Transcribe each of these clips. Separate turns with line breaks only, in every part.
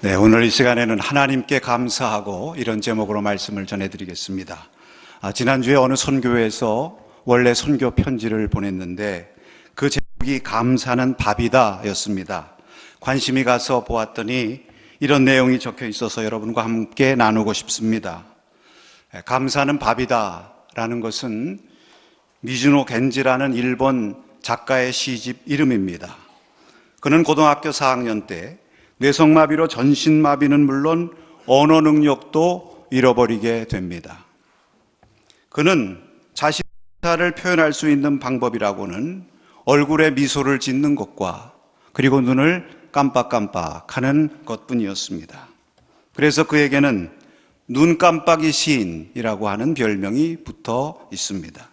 네, 오늘 이 시간에는 하나님께 감사하고 이런 제목으로 말씀을 전해드리겠습니다. 지난주에 어느 선교회에서 원래 선교 편지를 보냈는데 그 제목이 감사는 밥이다 였습니다. 관심이 가서 보았더니 이런 내용이 적혀 있어서 여러분과 함께 나누고 싶습니다. 감사는 밥이다 라는 것은 미즈노 겐지라는 일본 작가의 시집 이름입니다. 그는 고등학교 4학년 때 뇌성마비로 전신마비는 물론 언어 능력도 잃어버리게 됩니다. 그는 자신을 표현할 수 있는 방법이라고는 얼굴에 미소를 짓는 것과 그리고 눈을 깜빡깜빡하는 것뿐이었습니다. 그래서 그에게는 눈깜빡이 시인이라고 하는 별명이 붙어 있습니다.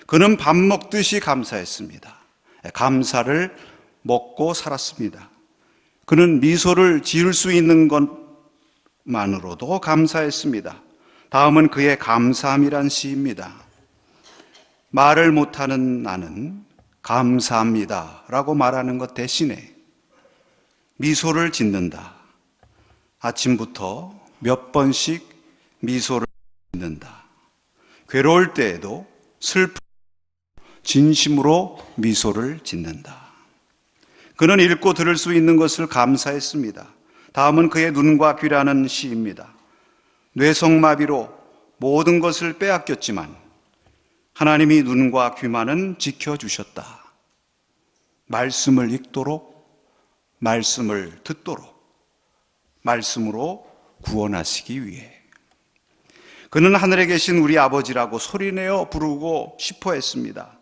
그는 밥 먹듯이 감사했습니다. 감사를 먹고 살았습니다. 그는 미소를 지을 수 있는 것만으로도 감사했습니다. 다음은 그의 감사함이란 시입니다. 말을 못하는 나는 감사합니다 라고 말하는 것 대신에 미소를 짓는다. 아침부터 몇 번씩 미소를 짓는다. 괴로울 때에도 슬픔, 진심으로 미소를 짓는다. 그는 읽고 들을 수 있는 것을 감사했습니다. 다음은 그의 눈과 귀라는 시입니다. 뇌성마비로 모든 것을 빼앗겼지만 하나님이 눈과 귀만은 지켜주셨다. 말씀을 읽도록, 말씀을 듣도록, 말씀으로 구원하시기 위해. 그는 하늘에 계신 우리 아버지라고 소리내어 부르고 싶어 했습니다.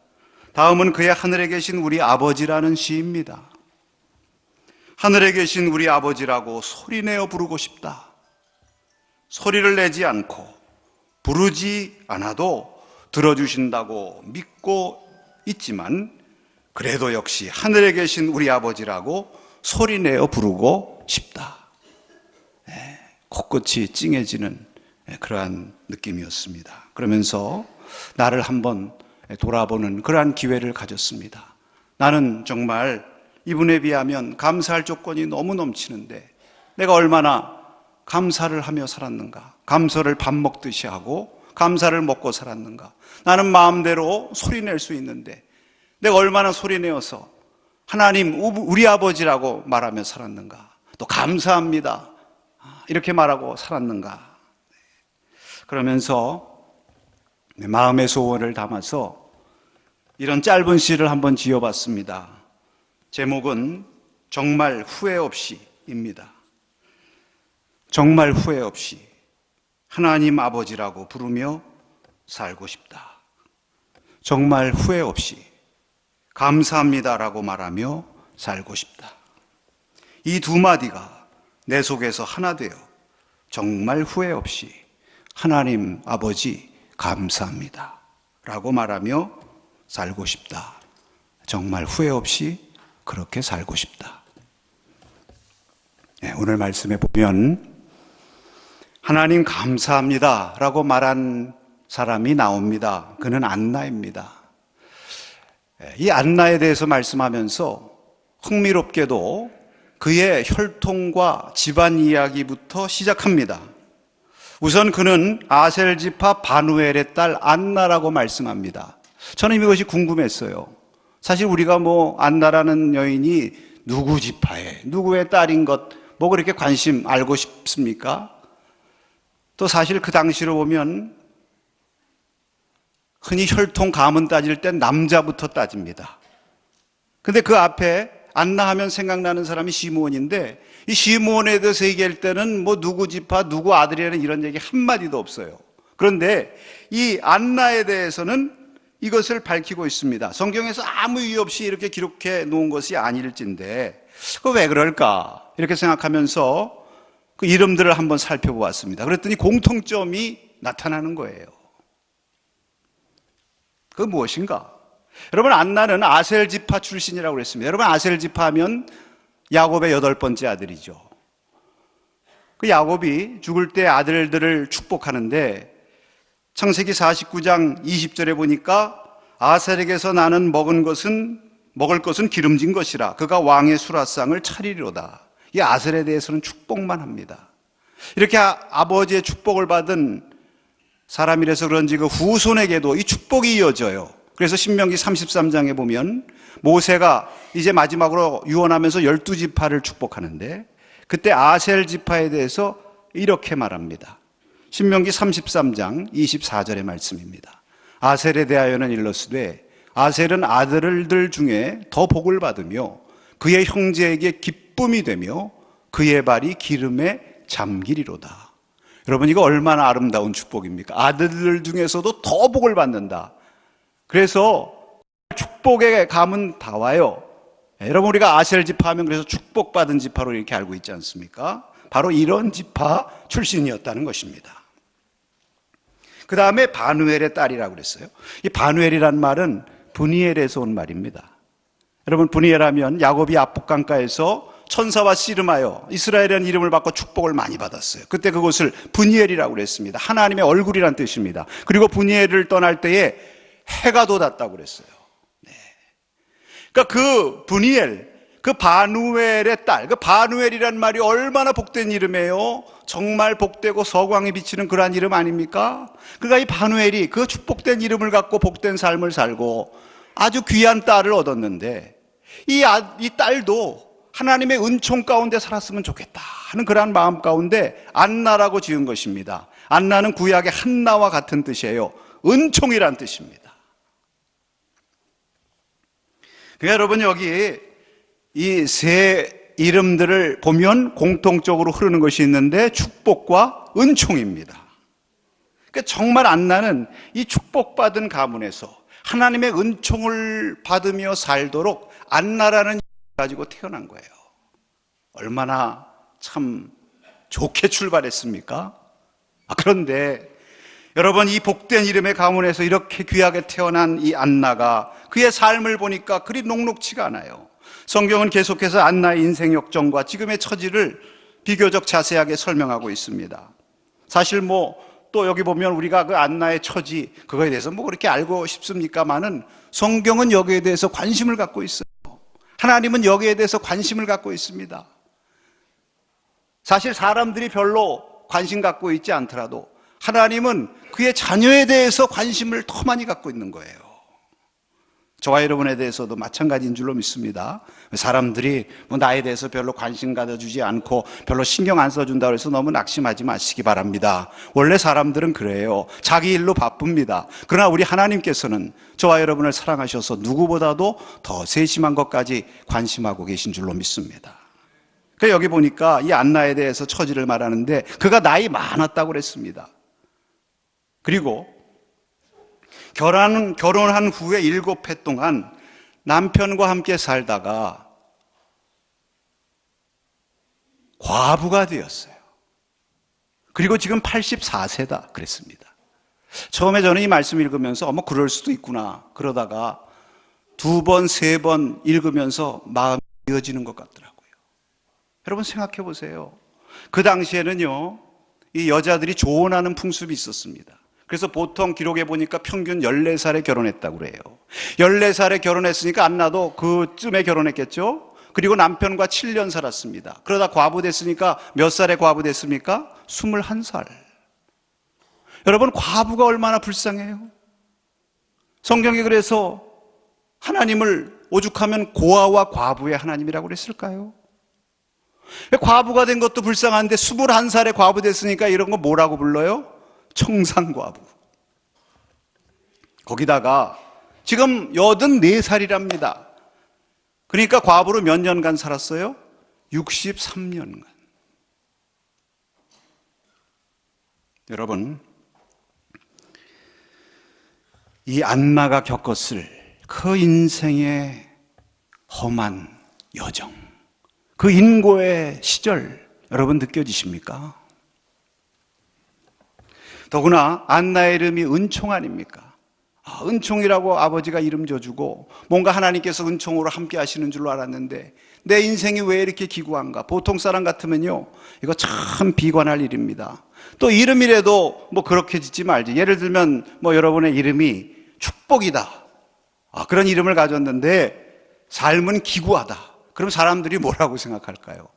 다음은 그의 하늘에 계신 우리 아버지라는 시입니다. 하늘에 계신 우리 아버지라고 소리내어 부르고 싶다. 소리를 내지 않고 부르지 않아도 들어주신다고 믿고 있지만 그래도 역시 하늘에 계신 우리 아버지라고 소리내어 부르고 싶다. 코끝이 찡해지는 그러한 느낌이었습니다. 그러면서 나를 한번 돌아보는 그러한 기회를 가졌습니다. 나는 정말 이분에 비하면 감사할 조건이 너무 넘치는데 내가 얼마나 감사를 하며 살았는가, 감사를 밥 먹듯이 하고 감사를 먹고 살았는가. 나는 마음대로 소리낼 수 있는데 내가 얼마나 소리내어서 하나님 우리 아버지라고 말하며 살았는가, 또 감사합니다 이렇게 말하고 살았는가. 그러면서 마음의 소원을 담아서 이런 짧은 시를 한번 지어봤습니다. 제목은 정말 후회 없이입니다. 정말 후회 없이 하나님 아버지라고 부르며 살고 싶다. 정말 후회 없이 감사합니다라고 말하며 살고 싶다. 이 두 마디가 내 속에서 하나 되어 정말 후회 없이 하나님 아버지 감사합니다 라고 말하며 살고 싶다. 정말 후회 없이 그렇게 살고 싶다. 오늘 말씀에 보면 하나님 감사합니다 라고 말한 사람이 나옵니다. 그는 안나입니다. 이 안나에 대해서 말씀하면서 흥미롭게도 그의 혈통과 집안 이야기부터 시작합니다. 우선 그는 아셀 지파 바누엘의 딸 안나라고 말씀합니다. 저는 이것이 궁금했어요. 사실 우리가 안나라는 여인이 누구 지파에 누구의 딸인 것 그렇게 관심 알고 싶습니까? 또 사실 그 당시로 보면 흔히 혈통 가문 따질 땐 남자부터 따집니다. 근데 그 앞에 안나 하면 생각나는 사람이 시므온인데 이 시므온에 대해서 얘기할 때는 누구 지파 누구 아들이라는 이런 얘기 한마디도 없어요. 그런데 이 안나에 대해서는 이것을 밝히고 있습니다. 성경에서 아무 이유 없이 이렇게 기록해 놓은 것이 아닐진데 그거 왜 그럴까 이렇게 생각하면서 그 이름들을 한번 살펴보았습니다. 그랬더니 공통점이 나타나는 거예요. 그 무엇인가? 여러분, 안나는 아셀 지파 출신이라고 그랬습니다. 여러분, 아셀 지파 하면 야곱의 8번째 아들이죠. 그 야곱이 죽을 때 아들들을 축복하는데 창세기 49장 20절에 보니까 아셀에게서 나는 먹을 것은 기름진 것이라 그가 왕의 수라상을 차리리로다. 이 아셀에 대해서는 축복만 합니다. 이렇게 아버지의 축복을 받은 사람이라서 그런지 그 후손에게도 이 축복이 이어져요. 그래서 신명기 33장에 보면 모세가 이제 마지막으로 유언하면서 12지파를 축복하는데 그때 아셀 지파에 대해서 이렇게 말합니다. 신명기 33장 24절의 말씀입니다. 아셀에 대하여는 일러스되 아셀은 아들들 중에 더 복을 받으며 그의 형제에게 기쁨이 되며 그의 발이 기름에 잠기리로다. 여러분, 이거 얼마나 아름다운 축복입니까? 아들들 중에서도 더 복을 받는다. 그래서 축복의 감은 다 와요. 여러분, 우리가 아셀 지파 하면 그래서 축복받은 지파로 이렇게 알고 있지 않습니까? 바로 이런 지파 출신이었다는 것입니다. 그 다음에 바누엘의 딸이라고 그랬어요. 이 바누엘이란 말은 브니엘에서 온 말입니다. 여러분, 브니엘 하면 야곱이 압북강가에서 천사와 씨름하여 이스라엘이라는 이름을 받고 축복을 많이 받았어요. 그때 그곳을 브니엘이라고 그랬습니다. 하나님의 얼굴이란 뜻입니다. 그리고 브니엘을 떠날 때에 해가 돋았다고 그랬어요. 네. 그러니까 그 브니엘, 그 바누엘의 딸, 그 바누엘이란 말이 얼마나 복된 이름이에요. 정말 복되고 서광이 비치는 그러한 이름 아닙니까? 그러니까 이 바누엘이 그 축복된 이름을 갖고 복된 삶을 살고 아주 귀한 딸을 얻었는데 이 딸도 하나님의 은총 가운데 살았으면 좋겠다 하는 그러한 마음 가운데 안나라고 지은 것입니다. 안나는 구약의 한나와 같은 뜻이에요. 은총이란 뜻입니다. 그러니까 여러분, 여기 이 세 이름들을 보면 공통적으로 흐르는 것이 있는데 축복과 은총입니다. 그러니까 정말 안나는 이 축복받은 가문에서 하나님의 은총을 받으며 살도록 안나라는 이름을 가지고 태어난 거예요. 얼마나 참 좋게 출발했습니까? 그런데 여러분, 이 복된 이름의 가문에서 이렇게 귀하게 태어난 이 안나가 그의 삶을 보니까 그리 녹록치가 않아요. 성경은 계속해서 안나의 인생 역정과 지금의 처지를 비교적 자세하게 설명하고 있습니다. 사실 또 여기 보면 우리가 그 안나의 처지 그거에 대해서 그렇게 알고 싶습니까마는 성경은 여기에 대해서 관심을 갖고 있어요. 하나님은 여기에 대해서 관심을 갖고 있습니다. 사실 사람들이 별로 관심 갖고 있지 않더라도 하나님은 그의 자녀에 대해서 관심을 더 많이 갖고 있는 거예요. 저와 여러분에 대해서도 마찬가지인 줄로 믿습니다. 사람들이 나에 대해서 별로 관심 가져주지 않고 별로 신경 안 써준다고 해서 너무 낙심하지 마시기 바랍니다. 원래 사람들은 그래요. 자기 일로 바쁩니다. 그러나 우리 하나님께서는 저와 여러분을 사랑하셔서 누구보다도 더 세심한 것까지 관심하고 계신 줄로 믿습니다. 그러니까 여기 보니까 이 안나에 대해서 처지를 말하는데 그가 나이 많았다고 그랬습니다. 그리고 결혼한 후에 7해 동안 남편과 함께 살다가 과부가 되었어요. 그리고 지금 84세다 그랬습니다. 처음에 저는 이 말씀 읽으면서 그럴 수도 있구나 그러다가 2번, 3번 읽으면서 마음이 이어지는 것 같더라고요. 여러분 생각해 보세요. 그 당시에는요, 이 여자들이 조혼하는 풍습이 있었습니다. 그래서 보통 기록에 보니까 평균 14살에 결혼했다고 그래요. 14살에 결혼했으니까 안나도 그쯤에 결혼했겠죠? 그리고 남편과 7년 살았습니다. 그러다 과부됐으니까 몇 살에 과부됐습니까? 21살. 여러분, 과부가 얼마나 불쌍해요? 성경이 그래서 하나님을 오죽하면 고아와 과부의 하나님이라고 그랬을까요? 과부가 된 것도 불쌍한데 21살에 과부됐으니까 이런 거 뭐라고 불러요? 청산과부. 거기다가 지금 84살이랍니다. 그러니까 과부로 몇 년간 살았어요? 63년간. 여러분, 이 안나가 겪었을 그 인생의 험한 여정, 그 인고의 시절 여러분 느껴지십니까? 더구나 안나의 이름이 은총 아닙니까? 은총이라고 아버지가 이름 줘주고 뭔가 하나님께서 은총으로 함께 하시는 줄로 알았는데 내 인생이 왜 이렇게 기구한가? 보통 사람 같으면요, 이거 참 비관할 일입니다. 또 이름이라도 그렇게 짓지 말지. 예를 들면 여러분의 이름이 축복이다, 그런 이름을 가졌는데 삶은 기구하다. 그럼 사람들이 뭐라고 생각할까요?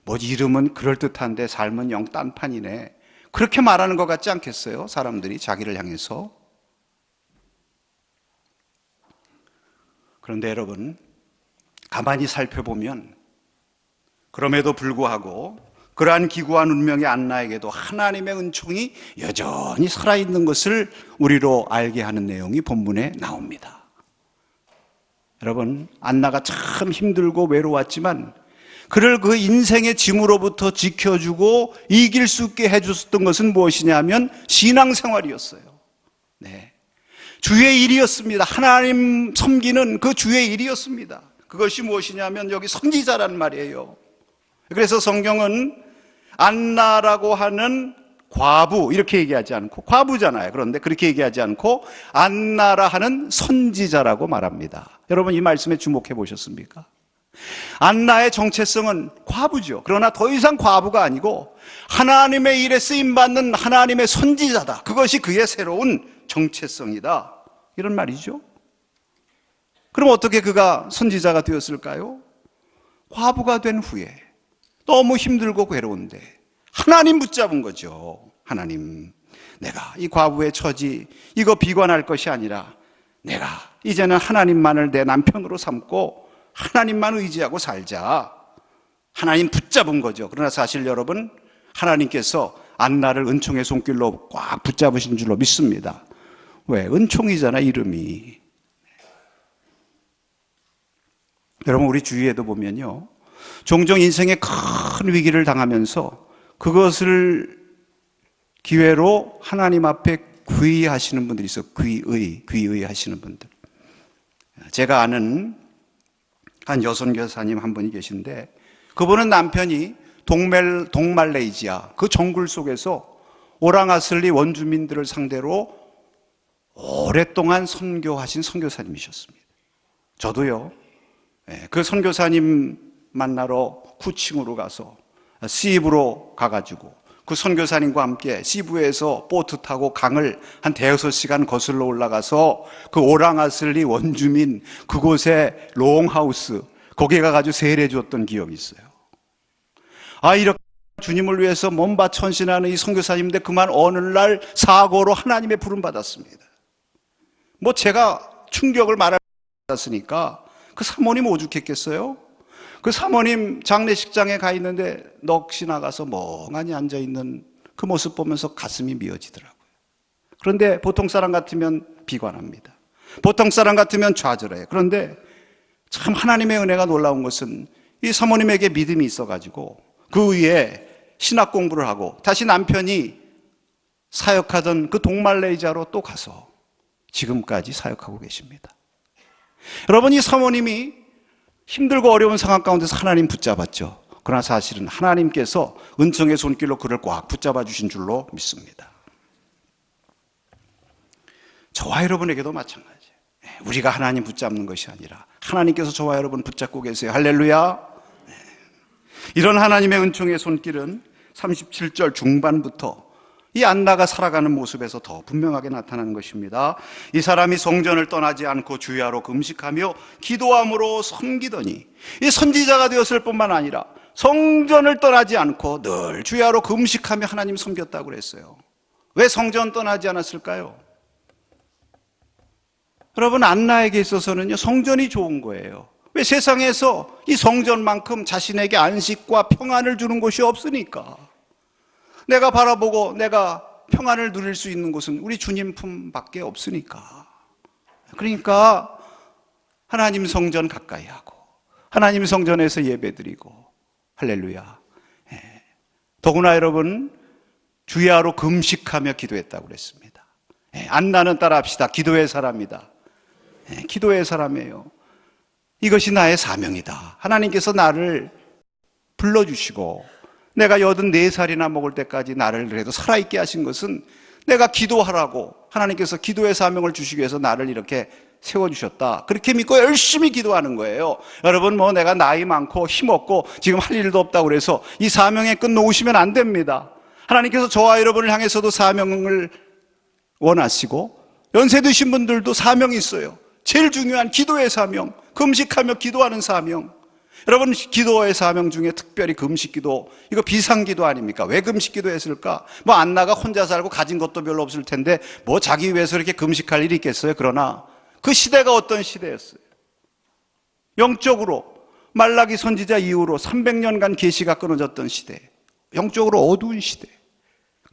뭐 이름은 그럴듯한데 삶은 영 딴판이네. 그렇게 말하는 것 같지 않겠어요? 사람들이 자기를 향해서. 그런데 여러분, 가만히 살펴보면 그럼에도 불구하고 그러한 기구한 운명의 안나에게도 하나님의 은총이 여전히 살아있는 것을 우리로 알게 하는 내용이 본문에 나옵니다. 여러분, 안나가 참 힘들고 외로웠지만 그를 그 인생의 짐으로부터 지켜주고 이길 수 있게 해줬던 것은 무엇이냐면 신앙생활이었어요. 네. 주의 일이었습니다. 하나님 섬기는 그 주의 일이었습니다. 그것이 무엇이냐면 여기 선지자란 말이에요. 그래서 성경은 안나라고 하는 과부 이렇게 얘기하지 않고, 과부잖아요. 그런데 그렇게 얘기하지 않고 안나라 하는 선지자라고 말합니다. 여러분, 이 말씀에 주목해 보셨습니까? 안나의 정체성은 과부죠. 그러나 더 이상 과부가 아니고 하나님의 일에 쓰임받는 하나님의 선지자다. 그것이 그의 새로운 정체성이다, 이런 말이죠. 그럼 어떻게 그가 선지자가 되었을까요? 과부가 된 후에 너무 힘들고 괴로운데 하나님 붙잡은 거죠. 하나님, 내가 이 과부의 처지 이거 비관할 것이 아니라 내가 이제는 하나님만을 내 남편으로 삼고 하나님만 의지하고 살자. 하나님 붙잡은 거죠. 그러나 사실 여러분, 하나님께서 안나를 은총의 손길로 꽉 붙잡으신 줄로 믿습니다. 왜? 은총이잖아, 이름이. 여러분, 우리 주위에도 보면요, 종종 인생에 큰 위기를 당하면서 그것을 기회로 하나님 앞에 귀의하시는 분들이 있어요. 귀의 하시는 분들. 제가 아는 한 여성 교사님 한 분이 계신데, 그분은 남편이 동말레이시아 그 정글 속에서 오랑아슬리 원주민들을 상대로 오랫동안 선교하신 선교사님이셨습니다. 저도요, 그 선교사님 만나러 쿠칭으로 가서 시부로 가가지고 그 선교사님과 함께 시부에서 보트 타고 강을 한 대여섯 시간 거슬러 올라가서 그 오랑아슬리 원주민 그곳에 롱하우스 거기에 가가지고 세례해 주었던 기억이 있어요. 아, 이렇게 주님을 위해서 몸바쳐 헌신하는 이 선교사님인데 그만 어느 날 사고로 하나님의 부름 받았습니다. 뭐 제가 충격을 받았으니까 그 사모님 오죽했겠어요? 그 사모님 장례식장에 가 있는데 넋이 나가서 멍하니 앉아있는 그 모습 보면서 가슴이 미어지더라고요. 그런데 보통 사람 같으면 비관합니다. 보통 사람 같으면 좌절해요. 그런데 참 하나님의 은혜가 놀라운 것은 이 사모님에게 믿음이 있어가지고 그 위에 신학 공부를 하고 다시 남편이 사역하던 그 동말레이시아로 또 가서 지금까지 사역하고 계십니다. 여러분, 이 사모님이 힘들고 어려운 상황 가운데서 하나님 붙잡았죠. 그러나 사실은 하나님께서 은총의 손길로 그를 꽉 붙잡아 주신 줄로 믿습니다. 저와 여러분에게도 마찬가지예요. 우리가 하나님 붙잡는 것이 아니라 하나님께서 저와 여러분 붙잡고 계세요. 할렐루야. 이런 하나님의 은총의 손길은 37절 중반부터 이 안나가 살아가는 모습에서 더 분명하게 나타나는 것입니다. 이 사람이 성전을 떠나지 않고 주야로 금식하며 기도함으로 섬기더니, 이 선지자가 되었을 뿐만 아니라 성전을 떠나지 않고 늘 주야로 금식하며 하나님 섬겼다고 그랬어요. 왜 성전 떠나지 않았을까요? 여러분, 안나에게 있어서는요, 성전이 좋은 거예요. 왜? 세상에서 이 성전만큼 자신에게 안식과 평안을 주는 곳이 없으니까. 내가 바라보고 내가 평안을 누릴 수 있는 곳은 우리 주님 품밖에 없으니까. 그러니까 하나님 성전 가까이 하고 하나님 성전에서 예배드리고, 할렐루야. 더구나 여러분, 주야로 금식하며 기도했다고 그랬습니다. 안나는 따라합시다. 기도의 사람이다. 기도의 사람이에요. 이것이 나의 사명이다. 하나님께서 나를 불러주시고 내가 84살이나 먹을 때까지 나를 그래도 살아있게 하신 것은 내가 기도하라고 하나님께서 기도의 사명을 주시기 위해서 나를 이렇게 세워주셨다. 그렇게 믿고 열심히 기도하는 거예요. 여러분, 뭐 내가 나이 많고 힘없고 지금 할 일도 없다고 그래서 이 사명에 끝놓으시면 안 됩니다. 하나님께서 저와 여러분을 향해서도 사명을 원하시고, 연세 드신 분들도 사명이 있어요. 제일 중요한 기도의 사명, 금식하며 기도하는 사명. 여러분, 기도의 사명 중에 특별히 금식기도, 이거 비상기도 아닙니까? 왜 금식기도 했을까? 뭐 안나가 혼자 살고 가진 것도 별로 없을 텐데 뭐 자기 위해서 이렇게 금식할 일이 있겠어요? 그러나 그 시대가 어떤 시대였어요? 영적으로 말라기 선지자 이후로 300년간 계시가 끊어졌던 시대, 영적으로 어두운 시대,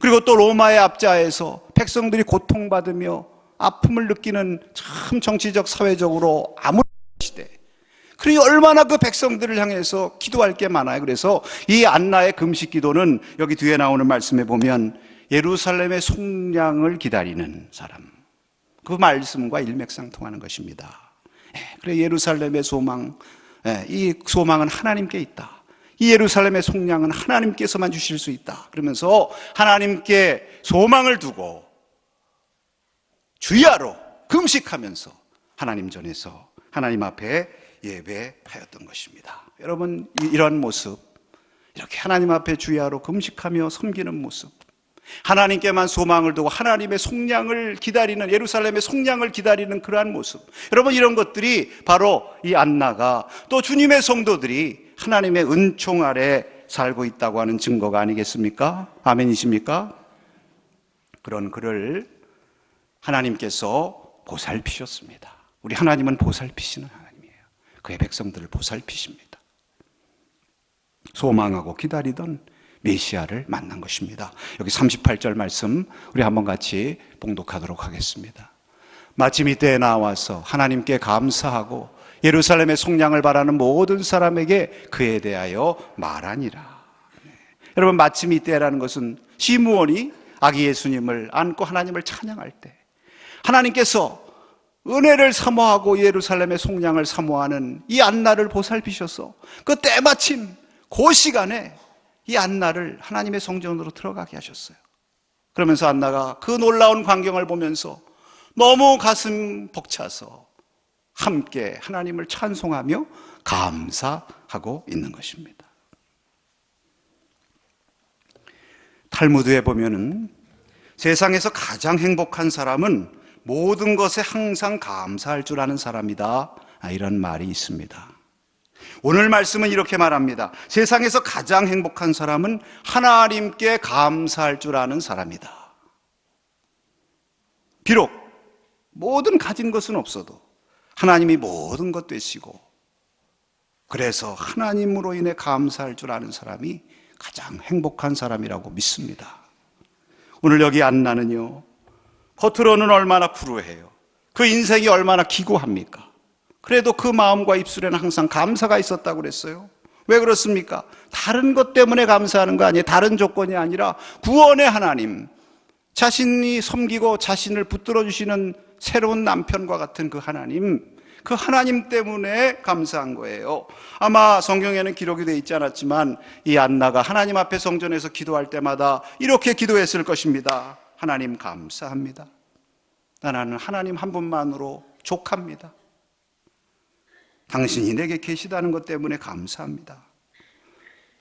그리고 또 로마의 압자에서 백성들이 고통받으며 아픔을 느끼는 참 정치적 사회적으로 암울한 시대. 그러니 얼마나 그 백성들을 향해서 기도할 게 많아요. 그래서 이 안나의 금식 기도는 여기 뒤에 나오는 말씀에 보면 예루살렘의 속량을 기다리는 사람, 그 말씀과 일맥상통하는 것입니다. 그래, 예루살렘의 소망, 이 소망은 하나님께 있다. 이 예루살렘의 속량은 하나님께서만 주실 수 있다. 그러면서 하나님께 소망을 두고 주야로 금식하면서 하나님 전에서 하나님 앞에 예배하였던 것입니다. 여러분, 이런 모습, 이렇게 하나님 앞에 주야로 금식하며 섬기는 모습, 하나님께만 소망을 두고 하나님의 속량을 기다리는, 예루살렘의 속량을 기다리는 그러한 모습, 여러분, 이런 것들이 바로 이 안나가 또 주님의 성도들이 하나님의 은총 아래 살고 있다고 하는 증거가 아니겠습니까? 아멘이십니까? 그런 그를 하나님께서 보살피셨습니다. 우리 하나님은 보살피시는 하나님이에요. 그의 백성들을 보살피십니다. 소망하고 기다리던 메시아를 만난 것입니다. 여기 38절 말씀 우리 한번 같이 봉독하도록 하겠습니다. 마침 이때에 나와서 하나님께 감사하고 예루살렘의 속량을 바라는 모든 사람에게 그에 대하여 말하니라. 여러분, 마침 이때라는 것은 시므온이 아기 예수님을 안고 하나님을 찬양할 때, 하나님께서 은혜를 사모하고 예루살렘의 속량을 사모하는 이 안나를 보살피셔서 그 때마침 그 시간에 이 안나를 하나님의 성전으로 들어가게 하셨어요. 그러면서 안나가 그 놀라운 광경을 보면서 너무 가슴 벅차서 함께 하나님을 찬송하며 감사하고 있는 것입니다. 탈무드에 보면은 세상에서 가장 행복한 사람은 모든 것에 항상 감사할 줄 아는 사람이다, 이런 말이 있습니다. 오늘 말씀은 이렇게 말합니다. 세상에서 가장 행복한 사람은 하나님께 감사할 줄 아는 사람이다. 비록 모든 가진 것은 없어도 하나님이 모든 것 되시고, 그래서 하나님으로 인해 감사할 줄 아는 사람이 가장 행복한 사람이라고 믿습니다. 오늘 여기 안나는요, 겉으로는 얼마나 불우해요. 그 인생이 얼마나 기고합니까? 그래도 그 마음과 입술에는 항상 감사가 있었다고 그랬어요. 왜 그렇습니까? 다른 것 때문에 감사하는 거 아니에요. 다른 조건이 아니라 구원의 하나님, 자신이 섬기고 자신을 붙들어 주시는 새로운 남편과 같은 그 하나님 때문에 감사한 거예요. 아마 성경에는 기록이 되어 있지 않았지만 이 안나가 하나님 앞에 성전에서 기도할 때마다 이렇게 기도했을 것입니다. 하나님 감사합니다. 나는 하나님 한 분만으로 족합니다. 당신이 내게 계시다는 것 때문에 감사합니다.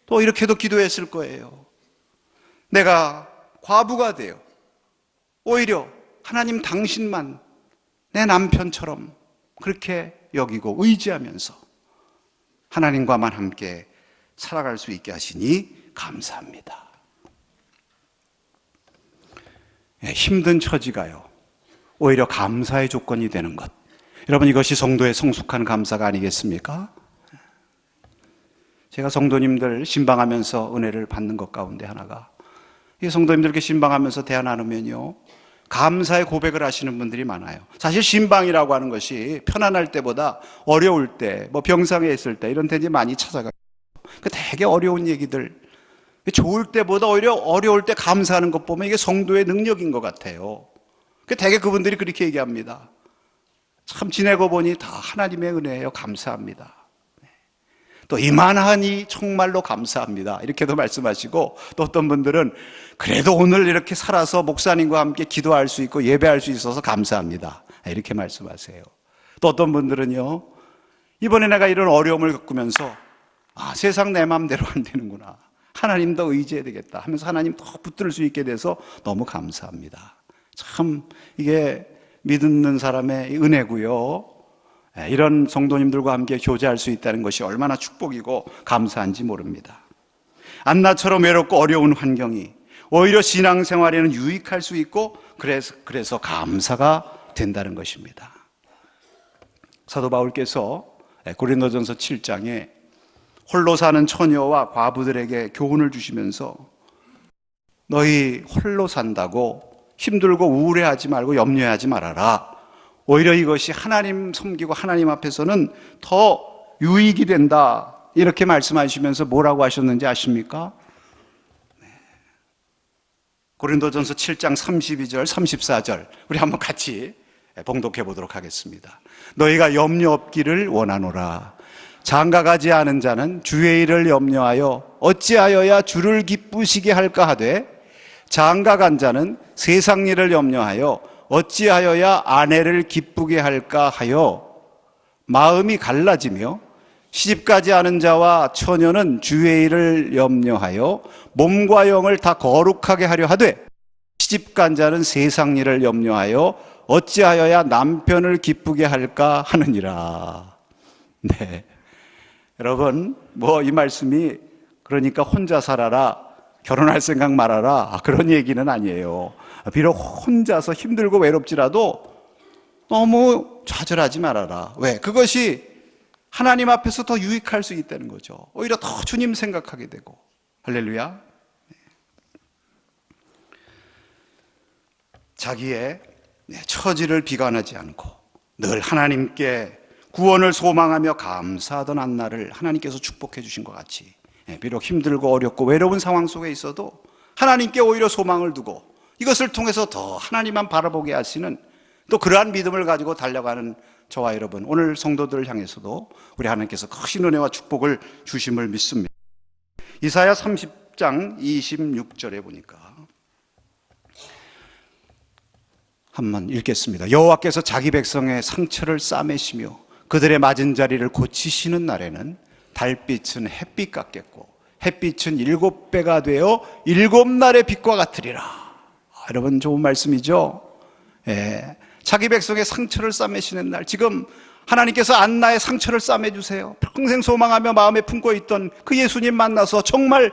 또 이렇게도 기도했을 거예요. 내가 과부가 되어 오히려 하나님 당신만 내 남편처럼 그렇게 여기고 의지하면서 하나님과만 함께 살아갈 수 있게 하시니 감사합니다. 힘든 처지가요, 오히려 감사의 조건이 되는 것, 여러분, 이것이 성도의 성숙한 감사가 아니겠습니까? 제가 성도님들 신방하면서 은혜를 받는 것 가운데 하나가, 이 성도님들께 신방하면서 대화 나누면요, 감사의 고백을 하시는 분들이 많아요. 사실 신방이라고 하는 것이 편안할 때보다 어려울 때, 뭐 병상에 있을 때 이런 데 이제 많이 찾아가요. 그 되게 어려운 얘기들, 좋을 때보다 오히려 어려울 때 감사하는 것 보면 이게 성도의 능력인 것 같아요. 되게 그분들이 그렇게 얘기합니다. 참 지내고 보니 다 하나님의 은혜예요. 감사합니다. 또 이만하니 정말로 감사합니다. 이렇게도 말씀하시고, 또 어떤 분들은 그래도 오늘 이렇게 살아서 목사님과 함께 기도할 수 있고 예배할 수 있어서 감사합니다. 이렇게 말씀하세요. 또 어떤 분들은요, 이번에 내가 이런 어려움을 겪으면서 세상 내 마음대로 안 되는구나, 하나님 더 의지해야 되겠다 하면서 하나님 더 붙들 수 있게 돼서 너무 감사합니다. 참 이게 믿는 사람의 은혜고요. 이런 성도님들과 함께 교제할 수 있다는 것이 얼마나 축복이고 감사한지 모릅니다. 안나처럼 외롭고 어려운 환경이 오히려 신앙생활에는 유익할 수 있고 그래서 감사가 된다는 것입니다. 사도 바울께서 고린도전서 7장에 홀로 사는 처녀와 과부들에게 교훈을 주시면서 너희 홀로 산다고 힘들고 우울해하지 말고 염려하지 말아라. 오히려 이것이 하나님 섬기고 하나님 앞에서는 더 유익이 된다. 이렇게 말씀하시면서 뭐라고 하셨는지 아십니까? 고린도전서 7장 32절, 34절 우리 한번 같이 봉독해 보도록 하겠습니다. 너희가 염려 없기를 원하노라. 장가가지 않은 자는 주의 일을 염려하여 어찌하여야 주를 기쁘시게 할까 하되 장가간 자는 세상 일을 염려하여 어찌하여야 아내를 기쁘게 할까 하여 마음이 갈라지며 시집가지 않은 자와 처녀는 주의 일을 염려하여 몸과 영을 다 거룩하게 하려 하되 시집간 자는 세상 일을 염려하여 어찌하여야 남편을 기쁘게 할까 하느니라. 네, 여러분 이 말씀이 그러니까 혼자 살아라, 결혼할 생각 말아라 그런 얘기는 아니에요. 비록 혼자서 힘들고 외롭지라도 너무 좌절하지 말아라. 왜? 그것이 하나님 앞에서 더 유익할 수 있다는 거죠. 오히려 더 주님 생각하게 되고. 할렐루야. 자기의 처지를 비관하지 않고 늘 하나님께 구원을 소망하며 감사하던 한나를 하나님께서 축복해 주신 것 같이 비록 힘들고 어렵고 외로운 상황 속에 있어도 하나님께 오히려 소망을 두고 이것을 통해서 더 하나님만 바라보게 하시는 또 그러한 믿음을 가지고 달려가는 저와 여러분, 오늘 성도들을 향해서도 우리 하나님께서 크신 은혜와 축복을 주심을 믿습니다. 이사야 30장 26절에 보니까 한번 읽겠습니다. 여호와께서 자기 백성의 상처를 싸매시며 그들의 맞은 자리를 고치시는 날에는 달빛은 햇빛 같겠고 햇빛은 7배가 되어 7날의 빛과 같으리라. 여러분 좋은 말씀이죠? 자기 백성의 상처를 싸매시는 날, 지금 하나님께서 안나의 상처를 싸매주세요. 평생 소망하며 마음에 품고 있던 그 예수님 만나서 정말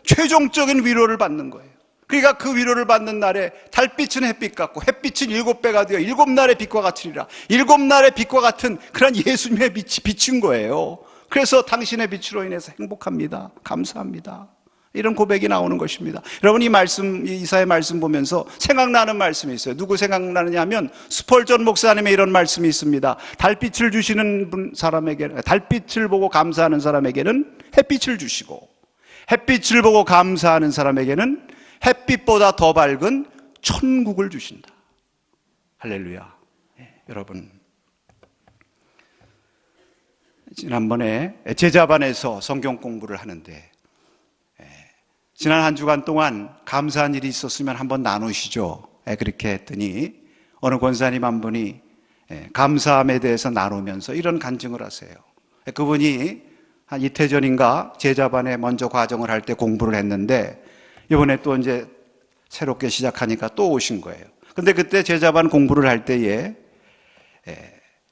최종적인 위로를 받는 거예요. 그러니까 그 위로를 받는 날에 달빛은 햇빛 같고 햇빛은 7배가 되어 7날의 빛과 같으리라. 7날의 빛과 같은 그런 예수님의 빛이 비친 거예요. 그래서 당신의 빛으로 인해서 행복합니다. 감사합니다. 이런 고백이 나오는 것입니다. 여러분 이 말씀, 이 이사의 말씀 보면서 생각나는 말씀이 있어요. 누구 생각나느냐 하면 스펄전 목사님의 이런 말씀이 있습니다. 달빛을 주시는 사람에게, 달빛을 보고 감사하는 사람에게는 햇빛을 주시고 햇빛을 보고 감사하는 사람에게는 햇빛보다 더 밝은 천국을 주신다. 할렐루야. 여러분 지난번에 제자반에서 성경 공부를 하는데 지난 한 주간 동안 감사한 일이 있었으면 한번 나누시죠. 그렇게 했더니 어느 권사님 한 분이 감사함에 대해서 나누면서 이런 간증을 하세요. 그분이 한 이틀 전인가 제자반에 먼저 과정을 할 때 공부를 했는데 이번에 또 이제 새롭게 시작하니까 또 오신 거예요. 근데 그때 제자반 공부를 할 때에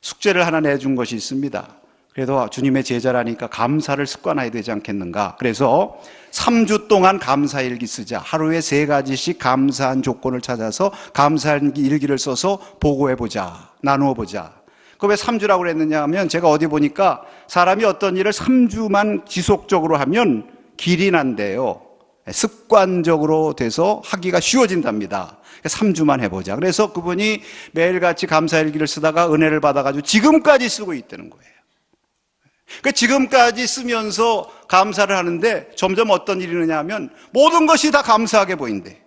숙제를 하나 내준 것이 있습니다. 그래도 주님의 제자라니까 감사를 습관화해야 되지 않겠는가. 그래서 3주 동안 감사일기 쓰자. 하루에 3가지씩 감사한 조건을 찾아서 감사한 일기를 써서 보고해보자. 나누어보자. 그 왜 3주라고 그랬느냐 하면 제가 어디 보니까 사람이 어떤 일을 3주만 지속적으로 하면 길이 난대요. 습관적으로 돼서 하기가 쉬워진답니다. 3주만 해보자. 그래서 그분이 매일같이 감사일기를 쓰다가 은혜를 받아가지고 지금까지 쓰고 있다는 거예요. 그러니까 지금까지 쓰면서 감사를 하는데 점점 어떤 일이 있느냐 하면 모든 것이 다 감사하게 보인대.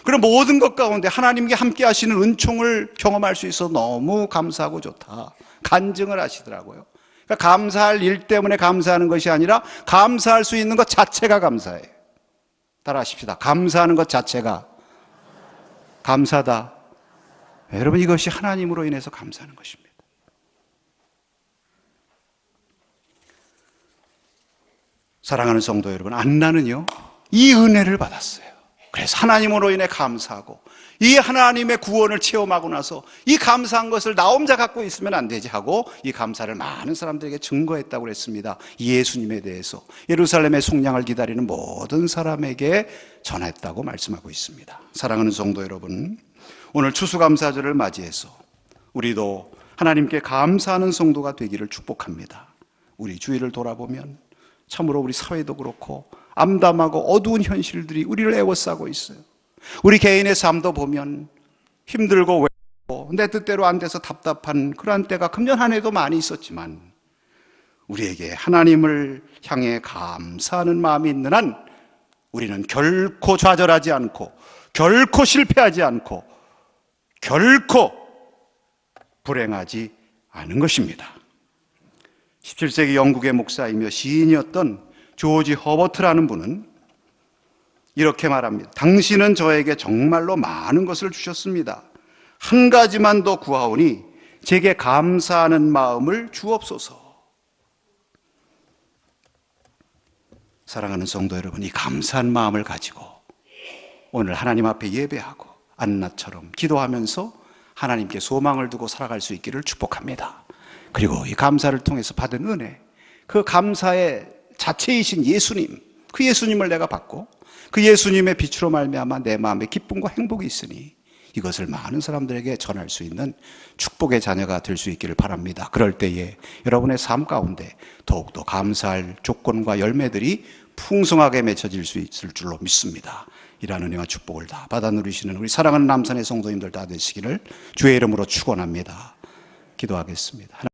그럼 모든 것 가운데 하나님께 함께 하시는 은총을 경험할 수 있어서 너무 감사하고 좋다. 간증을 하시더라고요. 그러니까 감사할 일 때문에 감사하는 것이 아니라 감사할 수 있는 것 자체가 감사해요. 따라 하십시다. 감사하는 것 자체가 감사다. 여러분 이것이 하나님으로 인해서 감사하는 것입니다. 사랑하는 성도 여러분, 안나는요 이 은혜를 받았어요. 그래서 하나님으로 인해 감사하고 이 하나님의 구원을 체험하고 나서 이 감사한 것을 나 혼자 갖고 있으면 안 되지 하고 이 감사를 많은 사람들에게 증거했다고 그랬습니다. 예수님에 대해서 예루살렘의 속량을 기다리는 모든 사람에게 전했다고 말씀하고 있습니다. 사랑하는 성도 여러분, 오늘 추수감사절을 맞이해서 우리도 하나님께 감사하는 성도가 되기를 축복합니다. 우리 주위를 돌아보면 참으로 우리 사회도 그렇고 암담하고 어두운 현실들이 우리를 에워싸고 있어요. 우리 개인의 삶도 보면 힘들고 외롭고 내 뜻대로 안 돼서 답답한 그러한 때가 금년 한 해도 많이 있었지만 우리에게 하나님을 향해 감사하는 마음이 있는 한 우리는 결코 좌절하지 않고 결코 실패하지 않고 결코 불행하지 않은 것입니다. 17세기 영국의 목사이며 시인이었던 조지 허버트라는 분은 이렇게 말합니다. 당신은 저에게 정말로 많은 것을 주셨습니다. 한 가지만 더 구하오니 제게 감사하는 마음을 주옵소서. 사랑하는 성도 여러분, 이 감사한 마음을 가지고 오늘 하나님 앞에 예배하고 안나처럼 기도하면서 하나님께 소망을 두고 살아갈 수 있기를 축복합니다. 그리고 이 감사를 통해서 받은 은혜, 그 감사의 자체이신 예수님, 그 예수님을 내가 받고 그 예수님의 빛으로 말미암아 내 마음에 기쁨과 행복이 있으니 이것을 많은 사람들에게 전할 수 있는 축복의 자녀가 될 수 있기를 바랍니다. 그럴 때에 여러분의 삶 가운데 더욱더 감사할 조건과 열매들이 풍성하게 맺혀질 수 있을 줄로 믿습니다. 이러한 은혜와 축복을 다 받아 누리시는 우리 사랑하는 남산의 성도님들 다 되시기를 주의 이름으로 축원합니다. 기도하겠습니다.